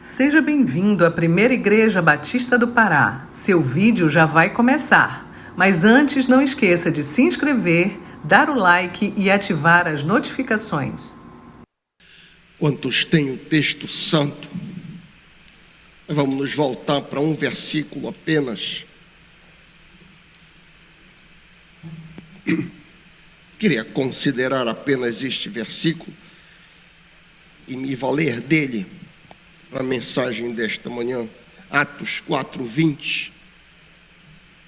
Seja bem-vindo à Primeira Igreja Batista do Pará. Seu vídeo já vai começar. Mas antes, não esqueça de se inscrever, dar o like e ativar as notificações. Quantos têm o texto santo? Vamos nos voltar para um versículo apenas. Queria considerar apenas este versículo e me valer dele para a mensagem desta manhã. Atos 4:20.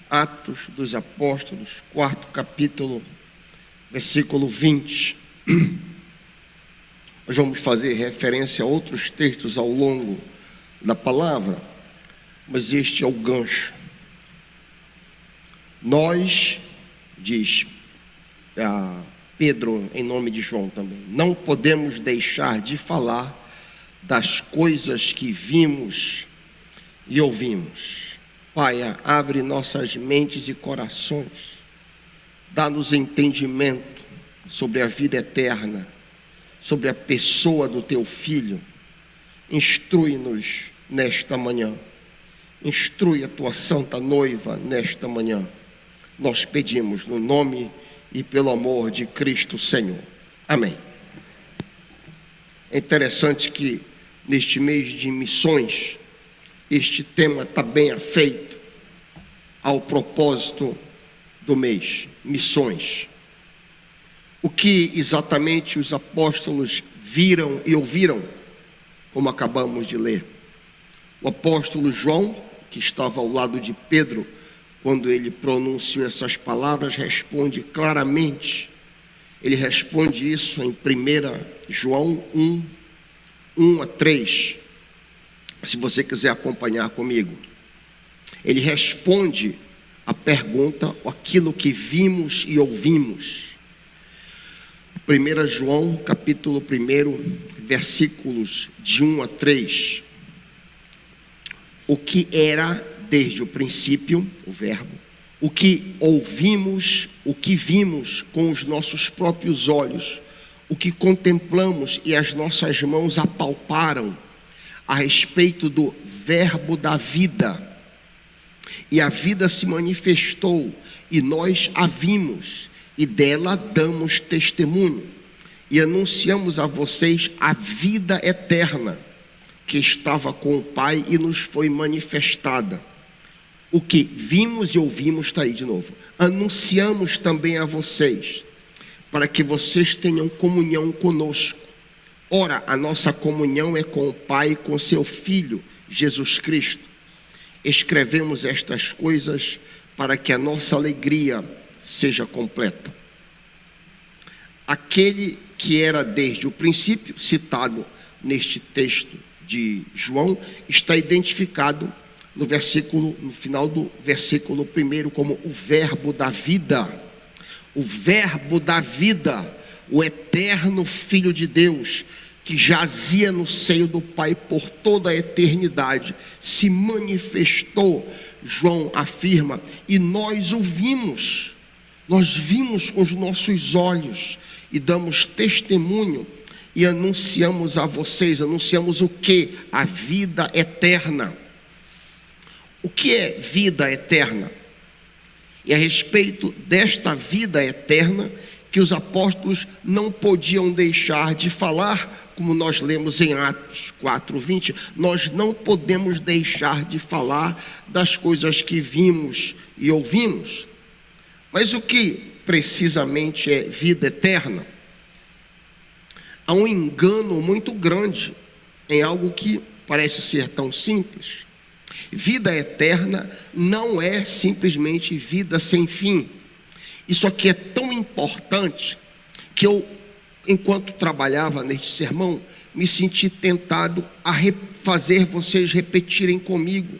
Atos dos Apóstolos, 4º capítulo, versículo 20. Nós vamos fazer referência a outros textos ao longo da palavra, mas este é o gancho. Nós, diz Pedro, em nome de João também, não podemos deixar de falar das coisas que vimos e ouvimos. Pai, abre nossas mentes e corações, dá-nos entendimento sobre a vida eterna, sobre a pessoa do Teu Filho. Instrui-nos nesta manhã, instrui a Tua santa noiva nesta manhã. Nós pedimos no nome e pelo amor de Cristo Senhor. Amém. É interessante que neste mês de missões, este tema está bem afeito ao propósito do mês, missões. O que exatamente os apóstolos viram e ouviram, como acabamos de ler. O apóstolo João, que estava ao lado de Pedro, quando ele pronunciou essas palavras, responde claramente. Ele responde isso em 1 João 1:1-3. Se você quiser acompanhar comigo. Ele responde a pergunta, aquilo que vimos e ouvimos. 1 João, capítulo 1, versículos de 1-3. O que era desde o princípio, o verbo, o que ouvimos, o que vimos com os nossos próprios olhos, o que contemplamos e as nossas mãos apalparam a respeito do verbo da vida. E a vida se manifestou e nós a vimos e dela damos testemunho e anunciamos a vocês a vida eterna que estava com o Pai e nos foi manifestada. O que vimos e ouvimos, está aí de novo. Anunciamos também a vocês, para que vocês tenham comunhão conosco. Ora, a nossa comunhão é com o Pai e com seu Filho, Jesus Cristo. Escrevemos estas coisas para que a nossa alegria seja completa. Aquele que era desde o princípio, citado neste texto de João, está identificado no final do versículo 1 como o verbo da vida. O verbo da vida, o eterno Filho de Deus, que jazia no seio do Pai por toda a eternidade, se manifestou, João afirma, e nós o vimos. Nós vimos com os nossos olhos e damos testemunho e anunciamos a vocês. Anunciamos o que? A vida eterna. O que é vida eterna? E a respeito desta vida eterna que os apóstolos não podiam deixar de falar, como nós lemos em Atos 4:20, nós não podemos deixar de falar das coisas que vimos e ouvimos. Mas o que precisamente é vida eterna? Há um engano muito grande em algo que parece ser tão simples. Vida eterna não é simplesmente vida sem fim. Isso aqui é tão importante que eu, enquanto trabalhava neste sermão, me senti tentado a fazer vocês repetirem comigo,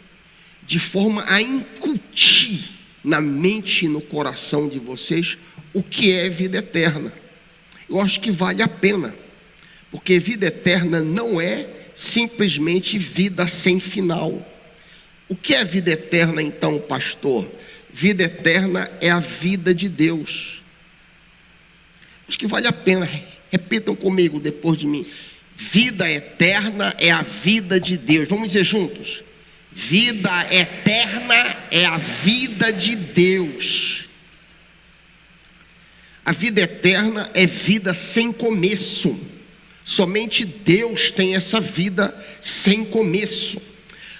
de forma a incutir na mente e no coração de vocês o que é vida eterna. Eu acho que vale a pena, porque vida eterna não é simplesmente vida sem final. O que é vida eterna então, pastor? Vida eterna é a vida de Deus. Acho que vale a pena, repitam comigo depois de mim. Vida eterna é a vida de Deus. Vamos dizer juntos: vida eterna é a vida de Deus. A vida eterna é vida sem começo. Somente Deus tem essa vida sem começo.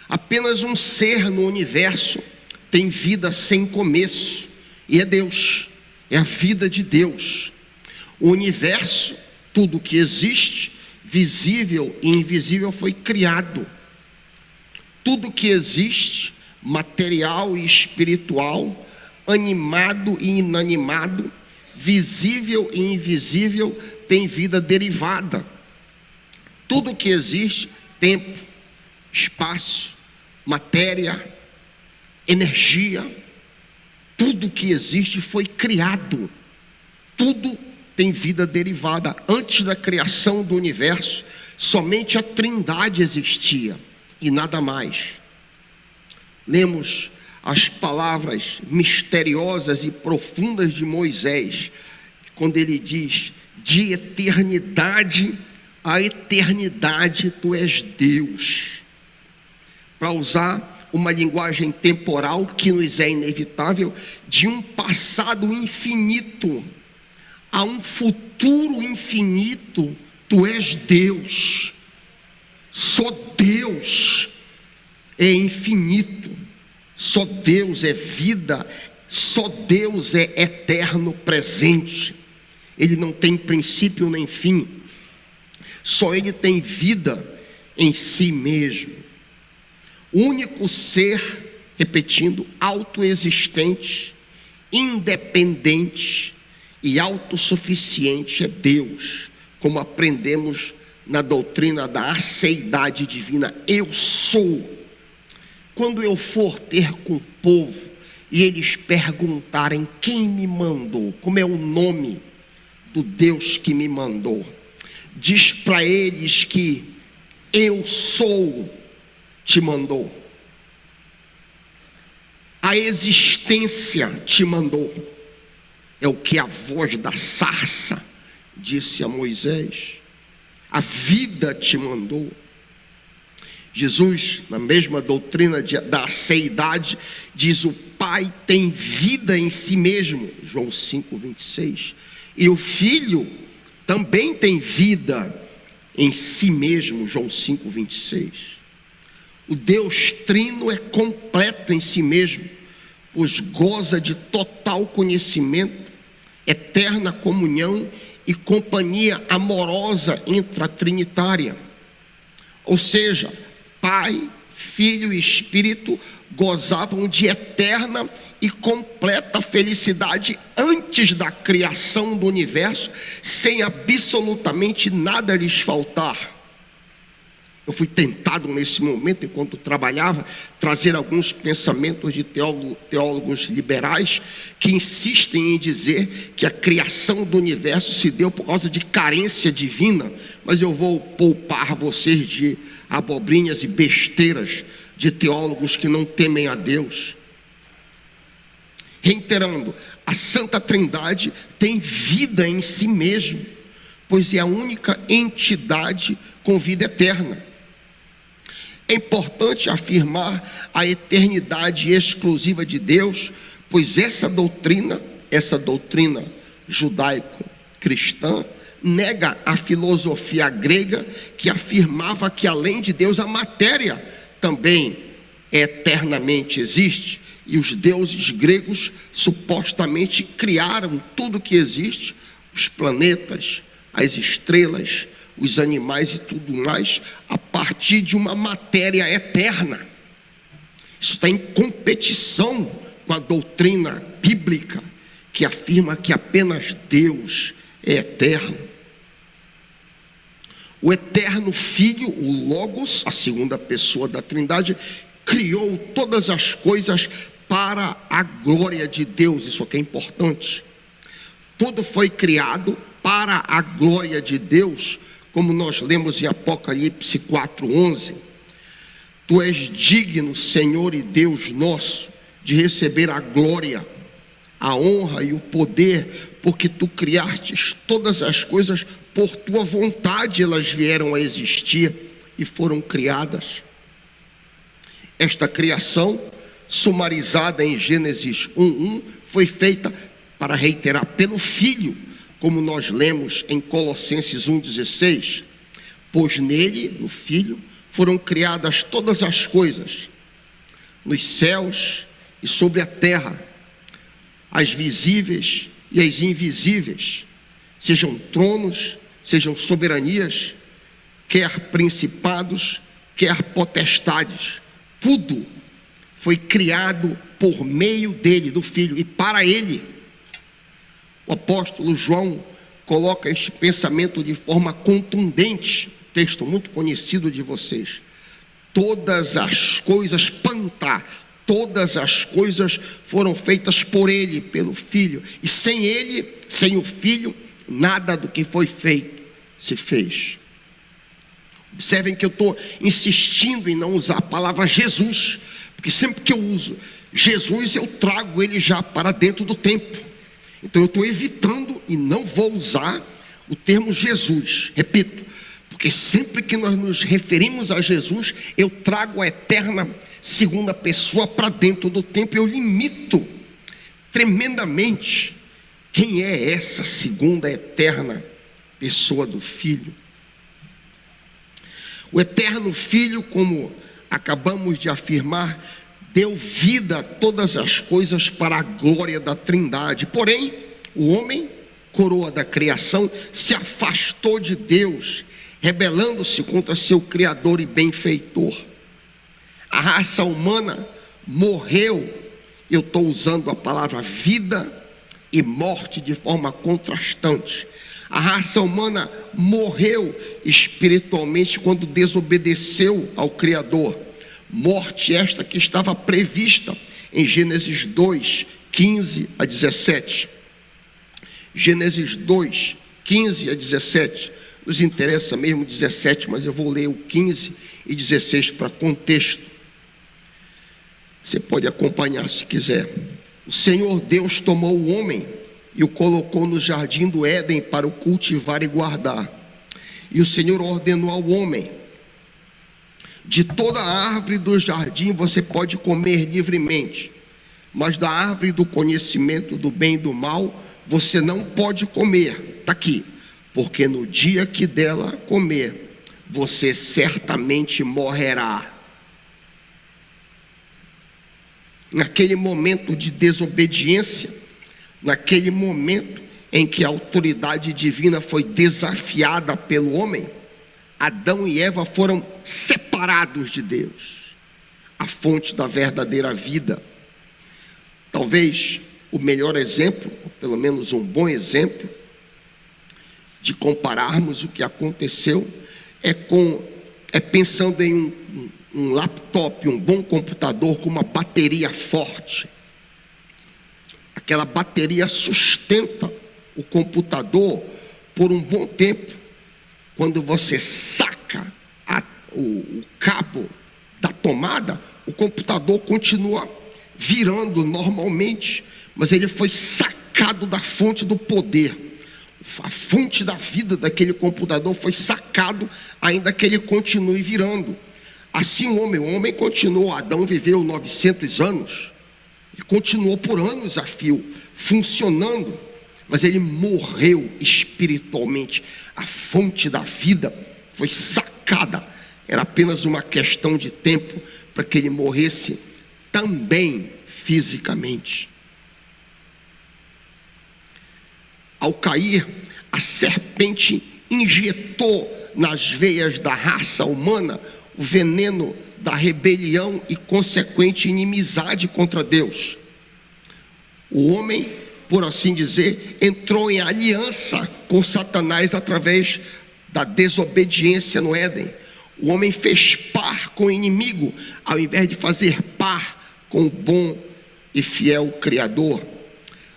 Apenas um ser no universo tem vida sem começo, e é Deus, é a vida de Deus. O universo, tudo que existe, visível e invisível, foi criado. Tudo que existe, material e espiritual, animado e inanimado, visível e invisível, tem vida derivada. Tudo que existe, tempo, espaço, matéria, energia, tudo que existe foi criado. Tudo tem vida derivada. Antes da criação do universo, somente a Trindade existia e nada mais. Lemos as palavras misteriosas e profundas de Moisés, quando ele diz: de eternidade a eternidade tu és Deus. Para usar uma linguagem temporal que nos é inevitável, de um passado infinito a um futuro infinito, tu és Deus. Só Deus é infinito, só Deus é vida, só Deus é eterno presente. Ele não tem princípio nem fim, só Ele tem vida em si mesmo. O único ser, repetindo, autoexistente, independente e autossuficiente é Deus, como aprendemos na doutrina da aceidade divina. Eu sou. Quando eu for ter com o povo e eles perguntarem quem me mandou, como é o nome do Deus que me mandou, diz para eles que eu sou te mandou. A existência te mandou. É o que a voz da sarça disse a Moisés. A vida te mandou. Jesus, na mesma doutrina da aceidade, diz: o Pai tem vida em si mesmo, João 5:26, e o Filho também tem vida em si mesmo, João 5:26. O Deus Trino é completo em si mesmo, pois goza de total conhecimento, eterna comunhão e companhia amorosa intratrinitária. Ou seja, Pai, Filho e Espírito gozavam de eterna e completa felicidade antes da criação do universo, sem absolutamente nada lhes faltar. Eu fui tentado nesse momento, enquanto trabalhava, trazer alguns pensamentos de teólogos liberais que insistem em dizer que a criação do universo se deu por causa de carência divina, mas eu vou poupar vocês de abobrinhas e besteiras de teólogos que não temem a Deus. Reiterando, a Santa Trindade tem vida em si mesmo, pois é a única entidade com vida eterna. É importante afirmar a eternidade exclusiva de Deus, pois essa doutrina judaico-cristã, nega a filosofia grega que afirmava que além de Deus a matéria também eternamente existe, e os deuses gregos supostamente criaram tudo que existe, os planetas, as estrelas, os animais e tudo mais, a partir de uma matéria eterna. Isso está em competição com a doutrina bíblica, que afirma que apenas Deus é eterno. O eterno Filho, o Logos, a segunda pessoa da Trindade, criou todas as coisas para a glória de Deus. Isso aqui é importante. Tudo foi criado para a glória de Deus, como nós lemos em Apocalipse 4:11. Tu és digno, Senhor e Deus nosso, de receber a glória, a honra e o poder, porque tu criastes todas as coisas por tua vontade, elas vieram a existir e foram criadas. Esta criação, sumarizada em Gênesis 1:1, foi feita, para reiterar, pelo Filho, como nós lemos em Colossenses 1:16, pois nele, no Filho, foram criadas todas as coisas, nos céus e sobre a terra, as visíveis e as invisíveis, sejam tronos, sejam soberanias, quer principados, quer potestades, tudo foi criado por meio dele, do Filho, e para ele. O apóstolo João coloca este pensamento de forma contundente, texto muito conhecido de vocês. Todas as coisas, todas as coisas foram feitas por ele, pelo Filho, e sem ele, sem o Filho, nada do que foi feito se fez. Observem que eu estou insistindo em não usar a palavra Jesus, porque sempre que eu uso Jesus, eu trago ele já para dentro do tempo. Então eu estou evitando e não vou usar o termo Jesus, repito, porque sempre que nós nos referimos a Jesus, eu trago a eterna segunda pessoa para dentro do tempo. Eu limito tremendamente quem é essa segunda eterna pessoa do Filho. O eterno Filho, como acabamos de afirmar, deu vida a todas as coisas para a glória da Trindade. Porém, o homem, coroa da criação, se afastou de Deus, rebelando-se contra seu Criador e benfeitor. A raça humana morreu. Eu estou usando a palavra vida e morte de forma contrastante. A raça humana morreu espiritualmente quando desobedeceu ao Criador. Morte esta que estava prevista em Gênesis 2, 15 a 17. Gênesis 2, 15 a 17. Nos interessa mesmo 17, mas eu vou ler o 15 e 16 para contexto. Você pode acompanhar se quiser. O Senhor Deus tomou o homem e o colocou no jardim do Éden para o cultivar e guardar. E o Senhor ordenou ao homem: de toda a árvore do jardim você pode comer livremente, mas da árvore do conhecimento do bem e do mal você não pode comer. Está aqui. Porque no dia que dela comer, você certamente morrerá. Naquele momento de desobediência, naquele momento em que a autoridade divina foi desafiada pelo homem, Adão e Eva foram separados de Deus, a fonte da verdadeira vida. Talvez o melhor exemplo, ou pelo menos um bom exemplo, de compararmos o que aconteceu é pensando em um laptop, um bom computador com uma bateria forte. Aquela bateria sustenta o computador por um bom tempo. Quando você saca o cabo da tomada, o computador continua virando normalmente, mas ele foi sacado da fonte do poder. A fonte da vida daquele computador foi sacado, ainda que ele continue virando. Assim o homem continuou. Adão viveu 900 anos, ele continuou por anos a fio, funcionando, mas ele morreu espiritualmente. A fonte da vida foi sacada. Era apenas uma questão de tempo para que ele morresse também fisicamente. Ao cair, a serpente injetou nas veias da raça humana o veneno da rebelião e consequente inimizade contra Deus. O homem, por assim dizer, entrou em aliança com Satanás através da desobediência no Éden. O homem fez par com o inimigo, ao invés de fazer par com o bom e fiel Criador.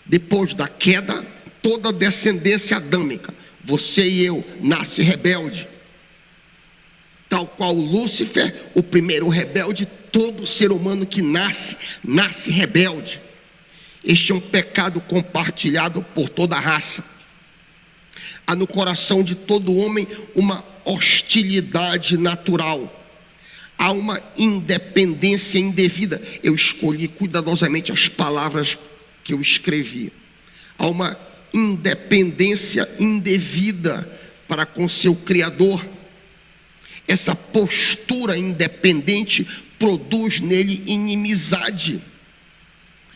Depois da queda, toda a descendência adâmica, você e eu, nasce rebelde. Tal qual Lúcifer, o primeiro rebelde, todo ser humano que nasce rebelde. Este é um pecado compartilhado por toda a raça. Há no coração de todo homem uma hostilidade natural. Há uma independência indevida. Eu escolhi cuidadosamente as palavras que eu escrevi. Há uma independência indevida para com seu Criador. Essa postura independente produz nele inimizade.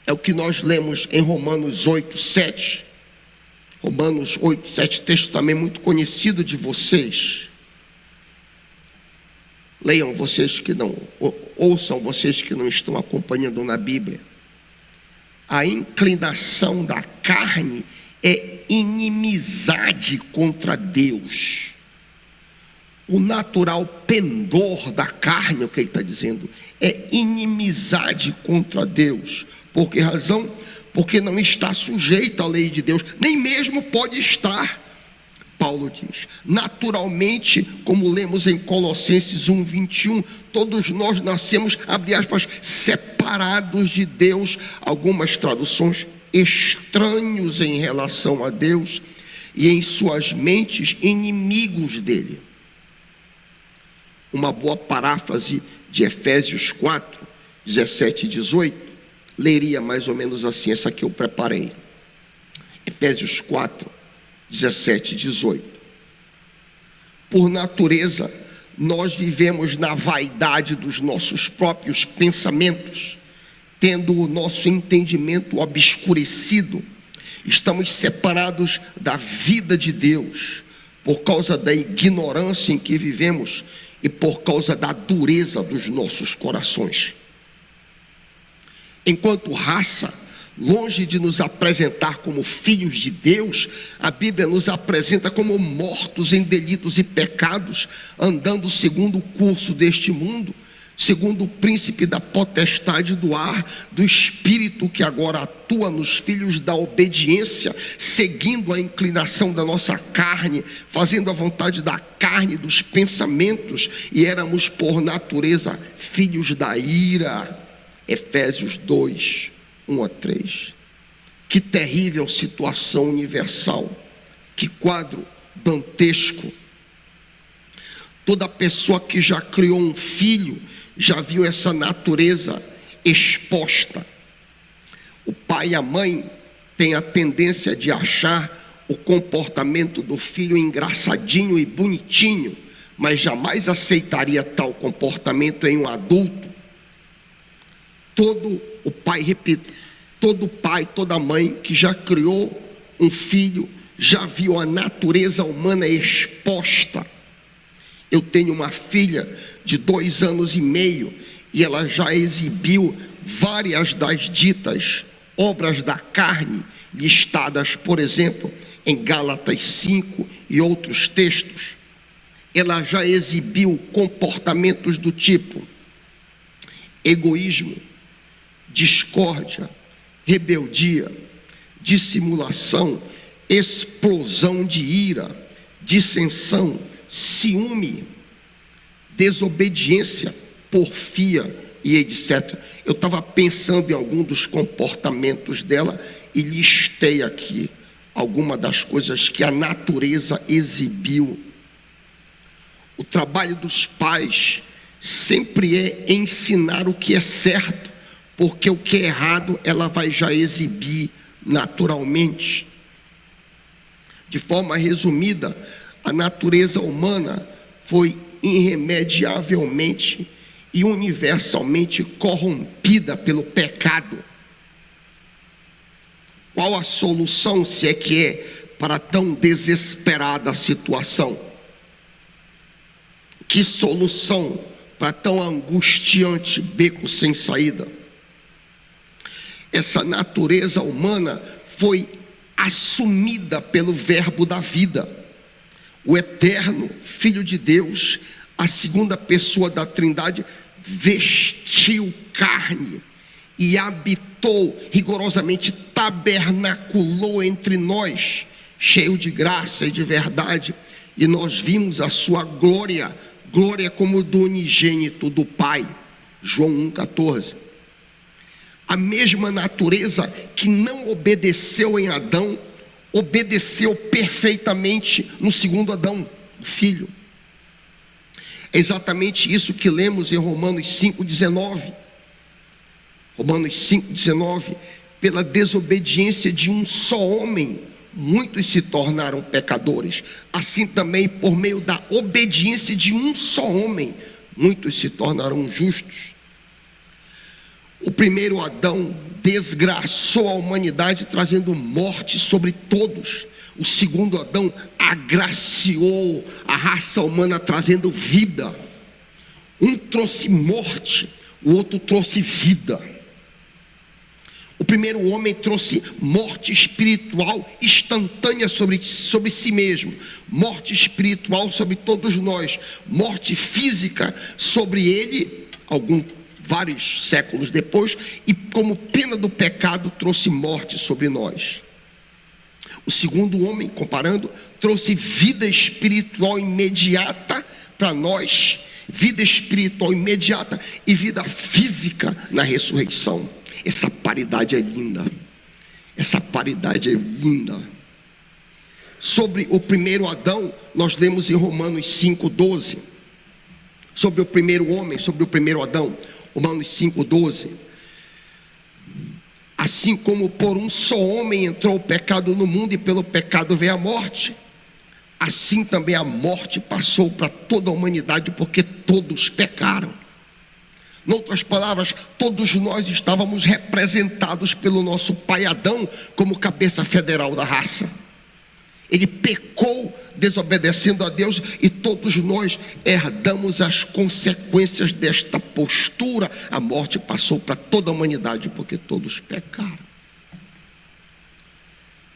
É o que nós lemos em Romanos 8:7. Romanos 8:7, texto também muito conhecido de vocês. Leiam vocês que não, ouçam vocês que não estão acompanhando na Bíblia. A inclinação da carne é inimizade contra Deus. O natural pendor da carne, o que ele está dizendo, é inimizade contra Deus. Por que razão? Porque não está sujeito à lei de Deus, nem mesmo pode estar. Paulo diz, naturalmente, como lemos em Colossenses 1:21, todos nós nascemos, abre aspas, separados de Deus, algumas traduções, estranhos em relação a Deus, e em suas mentes, inimigos dele. Uma boa paráfrase de Efésios 4:17 e 18, leria mais ou menos assim, essa que eu preparei. Efésios 4:17 e 18. Por natureza, nós vivemos na vaidade dos nossos próprios pensamentos, tendo o nosso entendimento obscurecido. Estamos separados da vida de Deus, por causa da ignorância em que vivemos e por causa da dureza dos nossos corações. Enquanto raça, longe de nos apresentar como filhos de Deus, a Bíblia nos apresenta como mortos em delitos e pecados, andando segundo o curso deste mundo, segundo o príncipe da potestade do ar, do espírito que agora atua nos filhos da obediência, seguindo a inclinação da nossa carne, fazendo a vontade da carne, dos pensamentos, e éramos por natureza filhos da ira. Efésios 2:1-3. Que terrível situação universal, que quadro dantesco. Toda pessoa que já criou um filho já viu essa natureza exposta. O pai e a mãe têm a tendência de achar o comportamento do filho engraçadinho e bonitinho, mas jamais aceitaria tal comportamento em um adulto. Todo pai, toda mãe que já criou um filho, já viu a natureza humana exposta. Eu tenho uma filha de 2 anos e meio e ela já exibiu várias das ditas obras da carne, listadas, por exemplo, em Gálatas 5 e outros textos. Ela já exibiu comportamentos do tipo egoísmo, discórdia, rebeldia, dissimulação, explosão de ira, dissensão, ciúme, desobediência, porfia e etc. Eu estava pensando em algum dos comportamentos dela e listei aqui algumas das coisas que a natureza exibiu. O trabalho dos pais sempre é ensinar o que é certo, porque o que é errado ela vai já exibir naturalmente. De forma resumida, a natureza humana foi irremediavelmente e universalmente corrompida pelo pecado. Qual a solução, se é que é, para tão desesperada situação? Que solução para tão angustiante beco sem saída? Essa natureza humana foi assumida pelo verbo da vida. O eterno Filho de Deus, a segunda pessoa da Trindade, vestiu carne e habitou, rigorosamente tabernaculou entre nós, cheio de graça e de verdade, e nós vimos a sua glória como do unigênito do Pai. João 1,14. A mesma natureza que não obedeceu em Adão, obedeceu perfeitamente no segundo Adão, o Filho. É exatamente isso que lemos em Romanos 5,19. Romanos 5,19. Pela desobediência de um só homem, muitos se tornaram pecadores. Assim também, por meio da obediência de um só homem, muitos se tornarão justos. O primeiro Adão desgraçou a humanidade, trazendo morte sobre todos. O segundo Adão agraciou a raça humana, trazendo vida. Um trouxe morte, o outro trouxe vida. O primeiro homem trouxe morte espiritual instantânea sobre si mesmo, morte espiritual sobre todos nós, morte física sobre ele, vários séculos depois, e como pena do pecado trouxe morte sobre nós. O segundo homem, comparando, trouxe vida espiritual imediata para nós, vida espiritual imediata e vida física na ressurreição. Essa paridade é linda. Essa paridade é linda. Sobre o primeiro Adão, nós lemos em Romanos 5,12. Sobre o primeiro homem, sobre o primeiro Adão, Romanos 5,12. Assim como por um só homem entrou o pecado no mundo e pelo pecado veio a morte, assim também a morte passou para toda a humanidade, porque todos pecaram. Em outras palavras, todos nós estávamos representados pelo nosso pai Adão como cabeça federal da raça. Ele pecou desobedecendo a Deus e todos nós herdamos as consequências desta postura. A morte passou para toda a humanidade porque todos pecaram.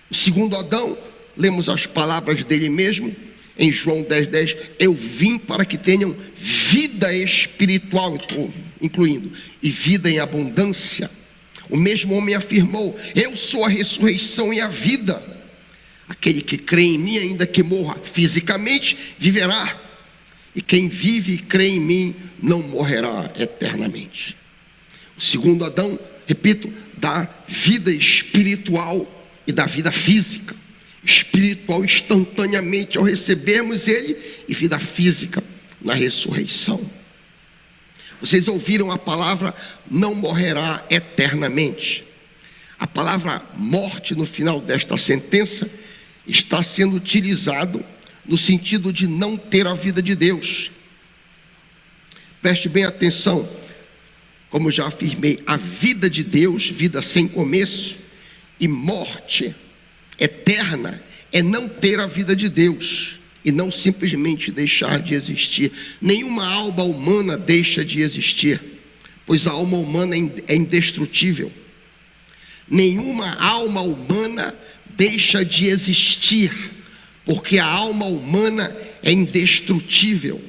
O segundo Adão, lemos as palavras dele mesmo em João 10,10. Eu vim para que tenham vida espiritual, incluindo, e vida em abundância. O mesmo homem afirmou: eu sou a ressurreição e a vida. Aquele que crê em mim, ainda que morra fisicamente, viverá. E quem vive e crê em mim não morrerá eternamente. O segundo Adão, repito, dá vida espiritual e da vida física. Espiritual instantaneamente ao recebermos ele, e vida física na ressurreição. Vocês ouviram a palavra não morrerá eternamente. A palavra morte no final desta sentença está sendo utilizado no sentido de não ter a vida de Deus. Preste bem atenção, como eu já afirmei, a vida de Deus, vida sem começo, e morte eterna é não ter a vida de Deus e não simplesmente deixar de existir. Nenhuma alma humana deixa de existir, pois a alma humana é indestrutível. Nenhuma alma humana deixa de existir, porque a alma humana é indestrutível.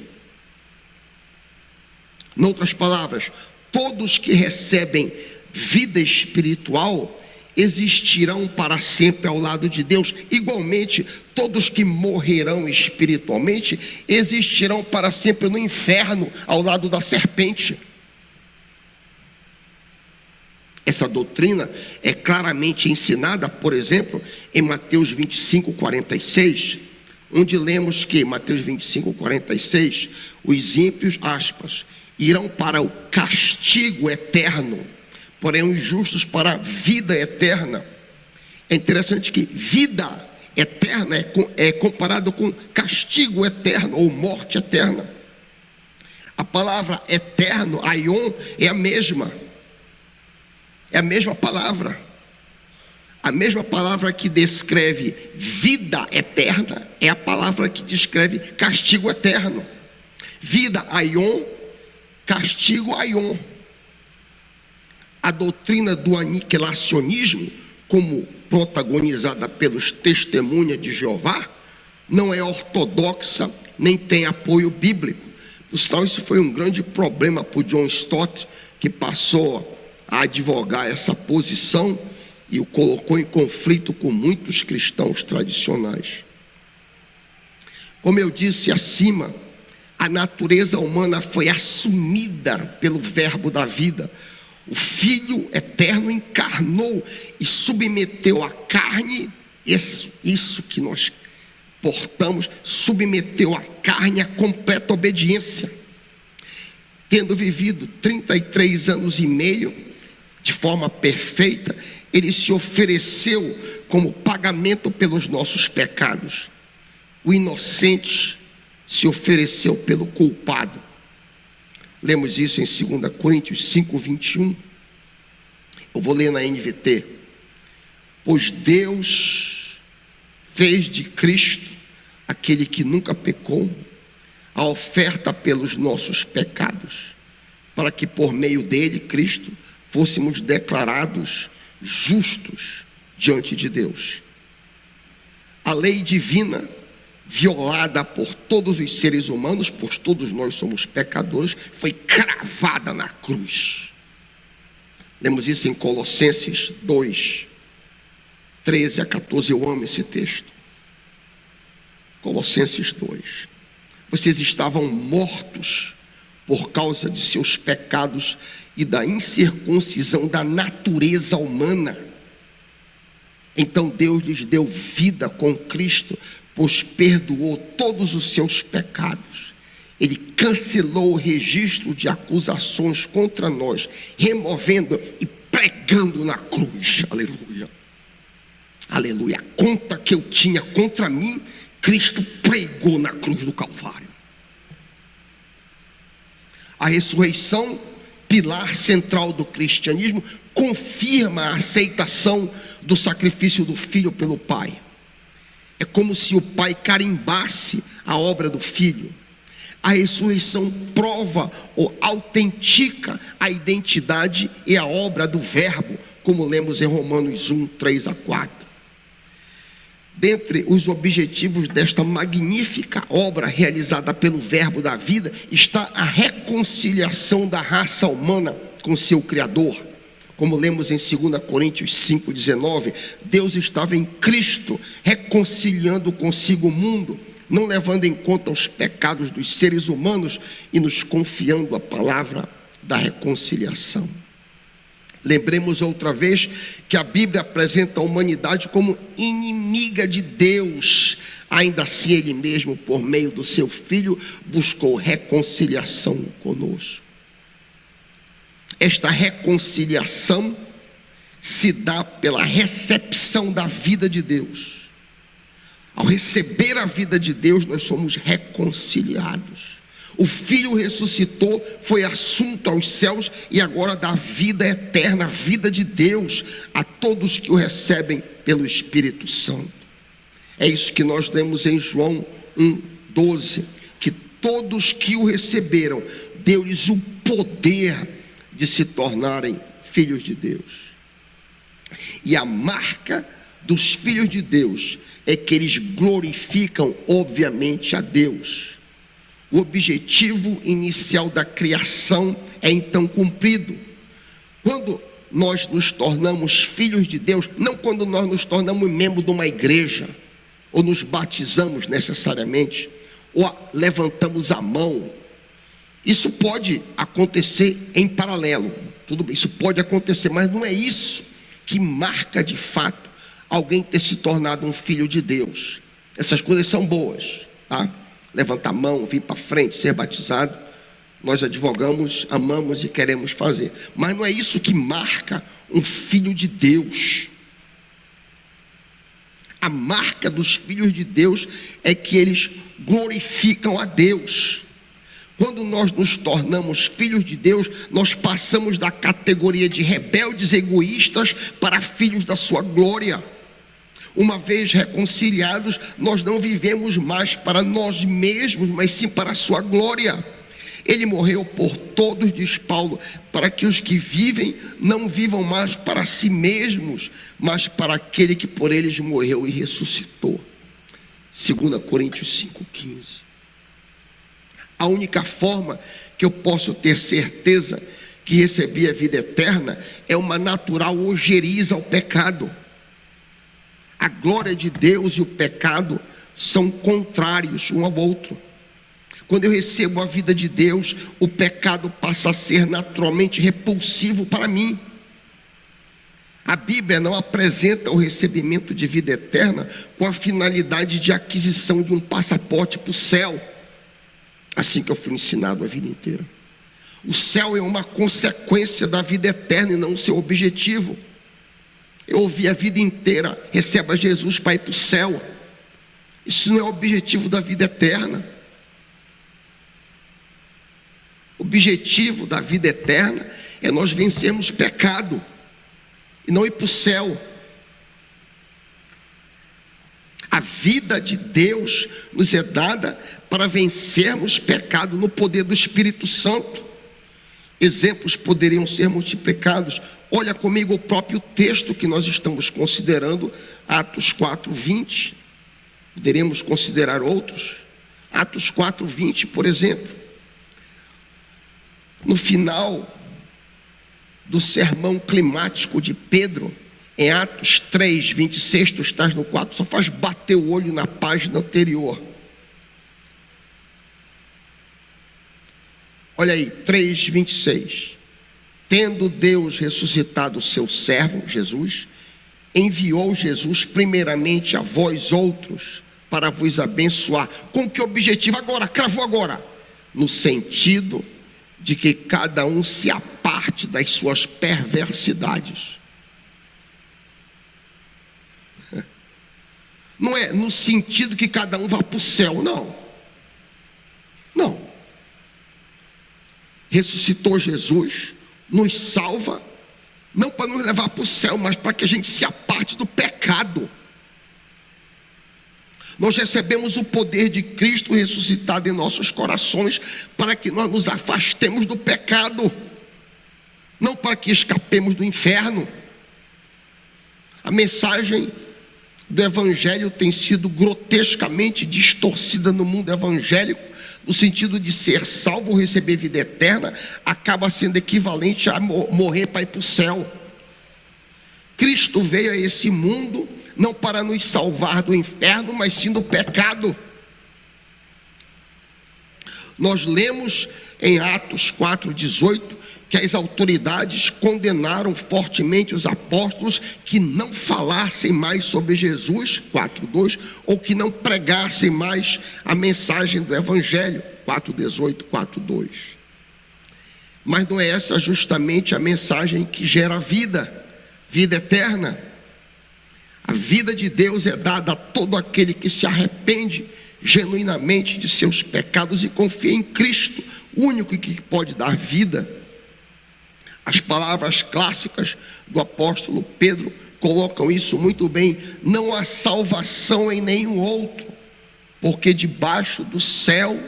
Em outras palavras, todos que recebem vida espiritual existirão para sempre ao lado de Deus. Igualmente, todos que morrerão espiritualmente existirão para sempre no inferno ao lado da serpente. Essa doutrina é claramente ensinada, por exemplo, em Mateus 25:46, onde lemos que, Mateus 25:46, os ímpios, aspas, irão para o castigo eterno, porém os justos para a vida eterna. É interessante que vida eterna é comparado com castigo eterno ou morte eterna. A palavra eterno, aion, é a mesma. É a mesma palavra. A mesma palavra que descreve vida eterna é a palavra que descreve castigo eterno. Vida, aion, castigo, aion. A doutrina do aniquilacionismo, como protagonizada pelos testemunhas de Jeová, não é ortodoxa, nem tem apoio bíblico. Por sinal, isso foi um grande problema para o John Stott, que passou a advogar essa posição e o colocou em conflito com muitos cristãos tradicionais. Como eu disse acima, a natureza humana foi assumida pelo verbo da vida. O Filho eterno encarnou e submeteu a carne, isso que nós portamos, submeteu a carne à completa obediência. Tendo vivido 33 anos e meio de forma perfeita, ele se ofereceu como pagamento pelos nossos pecados. O inocente se ofereceu pelo culpado. Lemos isso em 2 Coríntios 5, 21. Eu vou ler na NVT. Pois Deus fez de Cristo, aquele que nunca pecou, a oferta pelos nossos pecados, para que por meio dele, Cristo, fôssemos declarados justos diante de Deus. A lei divina, violada por todos os seres humanos, pois todos nós somos pecadores, foi cravada na cruz. Lemos isso em Colossenses 2, 13 a 14, eu amo esse texto. Colossenses 2. Vocês estavam mortos por causa de seus pecados e da incircuncisão da natureza humana. Então Deus lhes deu vida com Cristo, pois perdoou todos os seus pecados. Ele cancelou o registro de acusações contra nós, removendo e pregando na cruz. Aleluia. Aleluia. A conta que eu tinha contra mim, Cristo pregou na cruz do Calvário. A ressurreição, pilar central do cristianismo, confirma a aceitação do sacrifício do Filho pelo Pai. É como se o Pai carimbasse a obra do Filho. A ressurreição prova ou autentica a identidade e a obra do Verbo, como lemos em Romanos 1, 3 a 4. Dentre os objetivos desta magnífica obra realizada pelo Verbo da vida, está a reconciliação da raça humana com seu Criador. Como lemos em 2 Coríntios 5, 19, Deus estava em Cristo reconciliando consigo o mundo, não levando em conta os pecados dos seres humanos e nos confiando a palavra da reconciliação. Lembremos outra vez que a Bíblia apresenta a humanidade como inimiga de Deus. Ainda assim, Ele mesmo, por meio do seu Filho, buscou reconciliação conosco. Esta reconciliação se dá pela recepção da vida de Deus. Ao receber a vida de Deus, nós somos reconciliados. O Filho ressuscitou, foi assunto aos céus e agora dá vida eterna, a vida de Deus, a todos que o recebem pelo Espírito Santo. É isso que nós lemos em João 1,12, que todos que o receberam, deu-lhes o poder de se tornarem filhos de Deus. E a marca dos filhos de Deus é que eles glorificam, obviamente, a Deus. O objetivo inicial da criação é então cumprido. Quando nós nos tornamos filhos de Deus, não quando nós nos tornamos membro de uma igreja, ou nos batizamos necessariamente, ou levantamos a mão. Isso pode acontecer em paralelo, tudo bem, isso pode acontecer, mas não é isso que marca de fato alguém ter se tornado um filho de Deus. Essas coisas são boas, tá? Levantar a mão, vir para frente, ser batizado, nós advogamos, amamos e queremos fazer, mas não é isso que marca um filho de Deus. A marca dos filhos de Deus é que eles glorificam a Deus. Quando nós nos tornamos filhos de Deus, nós passamos da categoria de rebeldes egoístas para filhos da sua glória. Uma vez reconciliados, nós não vivemos mais para nós mesmos, mas sim para a sua glória. Ele morreu por todos, diz Paulo, para que os que vivem não vivam mais para si mesmos, mas para aquele que por eles morreu e ressuscitou. 2 Coríntios 5,15. A única forma que eu posso ter certeza que recebi a vida eterna é uma natural ojeriza ao pecado. A glória de Deus e o pecado são contrários um ao outro. Quando eu recebo a vida de Deus, o pecado passa a ser naturalmente repulsivo para mim. A Bíblia não apresenta o recebimento de vida eterna com a finalidade de aquisição de um passaporte para o céu, assim que eu fui ensinado a vida inteira. O céu é uma consequência da vida eterna e não o seu objetivo. Eu ouvi a vida inteira: receba Jesus para ir para o céu. Isso não é o objetivo da vida eterna. O objetivo da vida eterna é nós vencermos o pecado e não ir para o céu. A vida de Deus nos é dada para vencermos pecado no poder do Espírito Santo. Exemplos poderiam ser multiplicados. Olha comigo o próprio texto que nós estamos considerando, Atos 4:20. Poderíamos considerar outros. Atos 4:20, por exemplo. No final do sermão climático de Pedro, em Atos 3:26, tu estás no 4, só faz bater o olho na página anterior. Olha aí, 3:26. Tendo Deus ressuscitado o seu servo, Jesus, enviou Jesus primeiramente a vós outros, para vos abençoar. Com que objetivo? Agora, cravou agora. No sentido de que cada um se aparte das suas perversidades. Não é no sentido que cada um vá para o céu, não. Não. Ressuscitou Jesus, nos salva, não para nos levar para o céu, mas para que a gente se aparte do pecado. Nós recebemos o poder de Cristo ressuscitado em nossos corações para que nós nos afastemos do pecado, não para que escapemos do inferno. A mensagem do Evangelho tem sido grotescamente distorcida no mundo evangélico, no sentido de ser salvo ou receber vida eterna, acaba sendo equivalente a morrer para ir para o céu. Cristo veio a esse mundo não para nos salvar do inferno, mas sim do pecado. Nós lemos em Atos 4:18 que as autoridades condenaram fortemente os apóstolos que não falassem mais sobre Jesus, 4:2, ou que não pregassem mais a mensagem do Evangelho, 4:18, 4:2. Mas não é essa justamente a mensagem que gera vida eterna. A vida de Deus é dada a todo aquele que se arrepende genuinamente de seus pecados e confia em Cristo, o único que pode dar vida. As palavras clássicas do apóstolo Pedro colocam isso muito bem: não há salvação em nenhum outro, porque debaixo do céu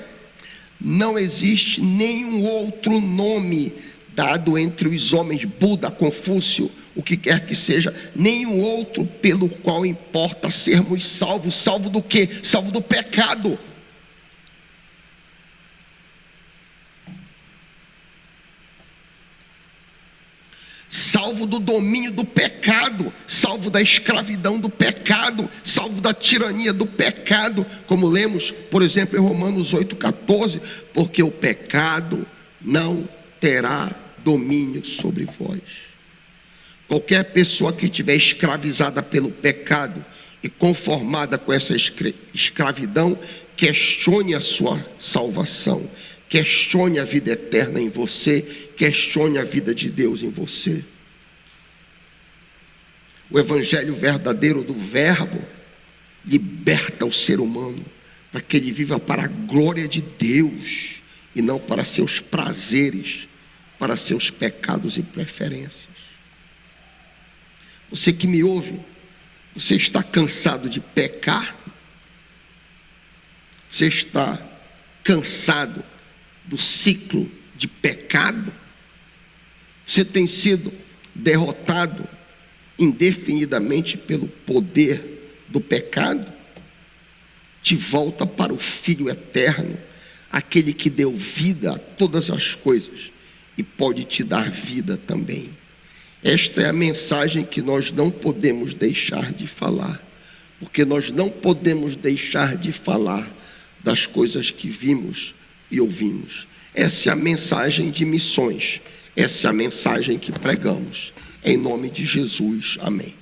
não existe nenhum outro nome dado entre os homens, Buda, Confúcio, o que quer que seja, nenhum outro pelo qual importa sermos salvos. Salvo do quê? Salvo do pecado. Salvo do domínio do pecado, salvo da escravidão do pecado, salvo da tirania do pecado, como lemos, por exemplo, em Romanos 8:14, porque o pecado não terá domínio sobre vós. Qualquer pessoa que estiver escravizada pelo pecado e conformada com essa escravidão, questione a sua salvação, questione a vida eterna em você, questione a vida de Deus em você. O evangelho verdadeiro do Verbo liberta o ser humano para que ele viva para a glória de Deus e não para seus prazeres, para seus pecados e preferências. Você que me ouve, você está cansado de pecar? Você está cansado do ciclo de pecado? Você tem sido derrotado indefinidamente pelo poder do pecado? Te volta para o Filho eterno, aquele que deu vida a todas as coisas e pode te dar vida também. Esta é a mensagem que nós não podemos deixar de falar, porque nós não podemos deixar de falar das coisas que vimos e ouvimos. Essa é a mensagem de missões. Essa é a mensagem que pregamos. Em nome de Jesus. Amém.